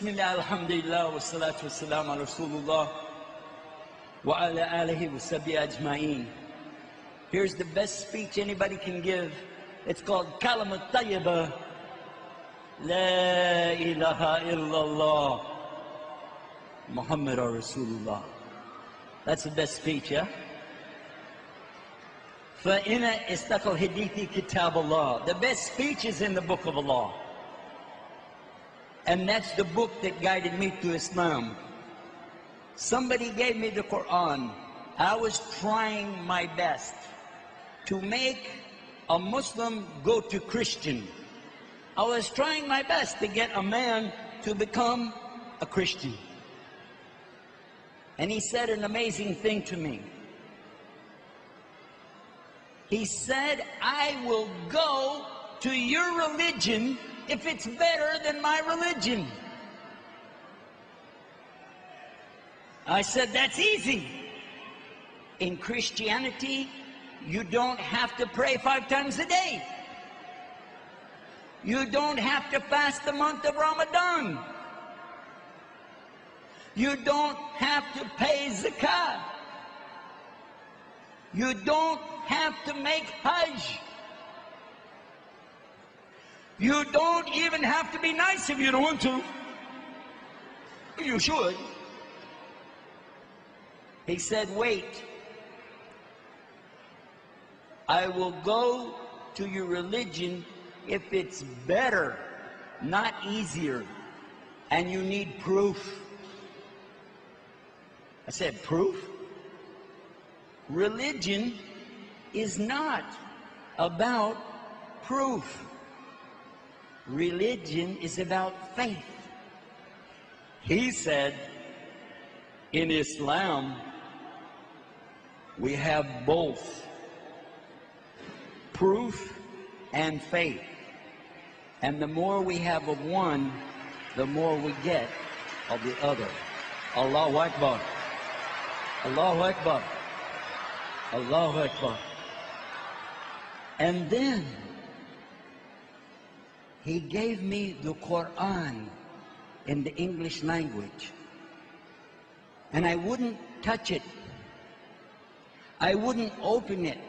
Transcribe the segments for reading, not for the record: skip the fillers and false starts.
Bismillah, alhamdulillah, wa salatu wa salam ala Rasulullah wa ala alihi wa sahbihi ajma'een. Here's the best speech anybody can give. It's called Kalimat Tayyibah. La ilaha illallah Muhammad Rasulullah. That's the best speech, yeah? فَإِنَا إِسْتَقَلْ هِدِيثِ كِتَابَ اللَّهِ. The best speech is in the book of Allah. And that's the book that guided me to Islam. Somebody gave me the Kur'an. I was trying my best to make a Muslim go to Christian. I was trying my best to get a man to become a Christian. And he said an amazing thing to me. He said, I will go to your religion if it's better than my religion. I said, that's easy. In Christianity, you don't have to pray 5 times a day. You don't have to fast the month of Ramadan. You don't have to pay zakah. You don't have to make hajj. You don't even have to be nice if you don't want to. You should. He said, wait. I will go to your religion if it's better, not easier, and you need proof. I said, proof? Religion is not about proof. Religion is about faith. He said, in Islam, we have both proof and faith. And the more we have of one, the more we get of the other. Allahu Akbar. Allahu Akbar. Allahu Akbar. And then he gave me the Kur'an in the English language. And I wouldn't touch it. I wouldn't open it.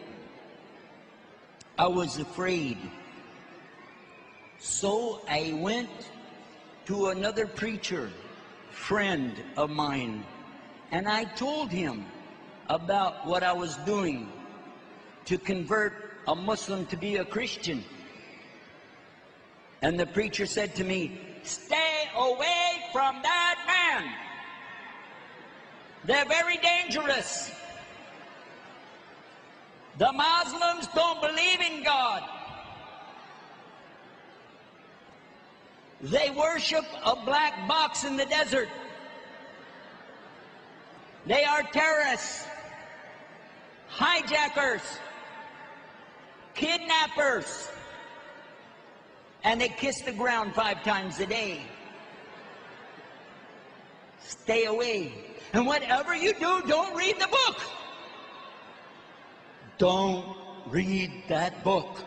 I was afraid. So I went to another preacher, friend of mine, and I told him about what I was doing to convert a Muslim to be a Christian. And the preacher said to me, stay away from that man. They're very dangerous. The Muslims don't believe in God. They worship a black box in the desert. They are terrorists, hijackers, kidnappers, and they kiss the ground 5 times a day. Stay away. And whatever you do, don't read the book. Don't read that book.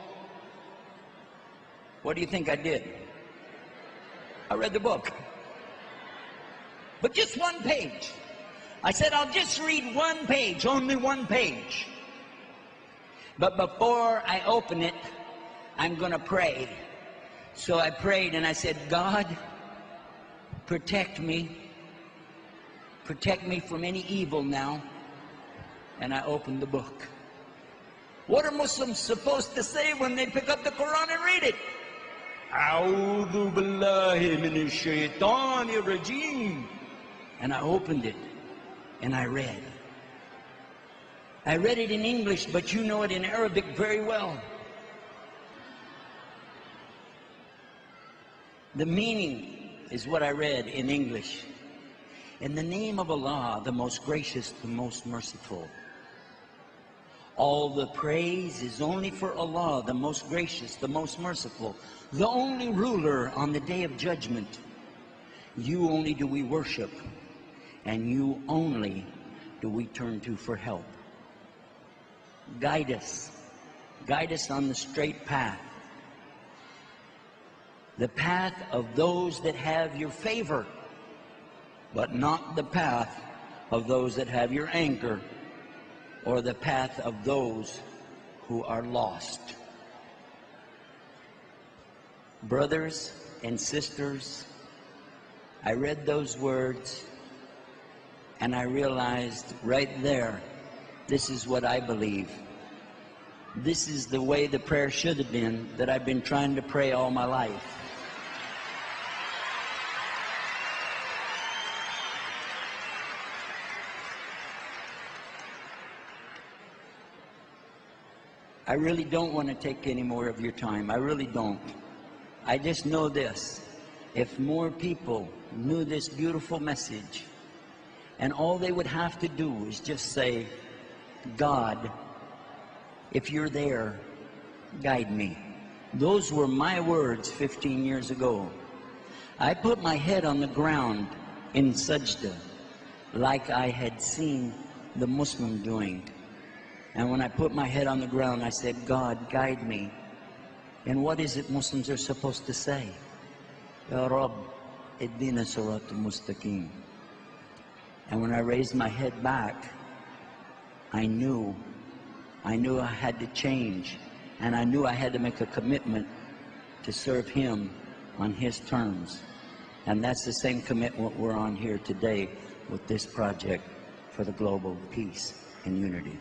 What do you think I did? I read the book. But just 1 page. I said, I'll just read 1 page, only 1 page. But before I open it, I'm going to pray. So I prayed and I said, God, protect me. Protect me from any evil now. And I opened the book. What are Muslims supposed to say when they pick up the Quran and read it? A'udhu billahi minash shaitanir rajeem. And I opened it and I read. I read it in English, but you know it in Arabic very well. The meaning is what I read in English. In the name of Allah, the most gracious, the most merciful. All the praise is only for Allah, the most gracious, the most merciful, the only ruler on the day of judgment. You only do we worship, and you only do we turn to for help. Guide us on the straight path. the path of those that have your favor, but not the path of those that have your anger, or the path of those who are lost. Brothers and sisters, I read those words and I realized right there, this is what I believe. This is the way the prayer should have been that I've been trying to pray all my life. I really don't want to take any more of your time. I really don't. I just know this. If more people knew this beautiful message, and all they would have to do is just say, God, if you're there, guide me. Those were my words 15 years ago. I put my head on the ground in sajda, like I had seen the Muslim doing. And when I put my head on the ground, I said, God, guide me. And what is it Muslims are supposed to say? Ya Rabb, ihdina siratal mustaqim. And when I raised my head back, I knew I had to change, and I knew I had to make a commitment to serve Him on His terms. And that's the same commitment we're on here today with this project for the global peace and unity.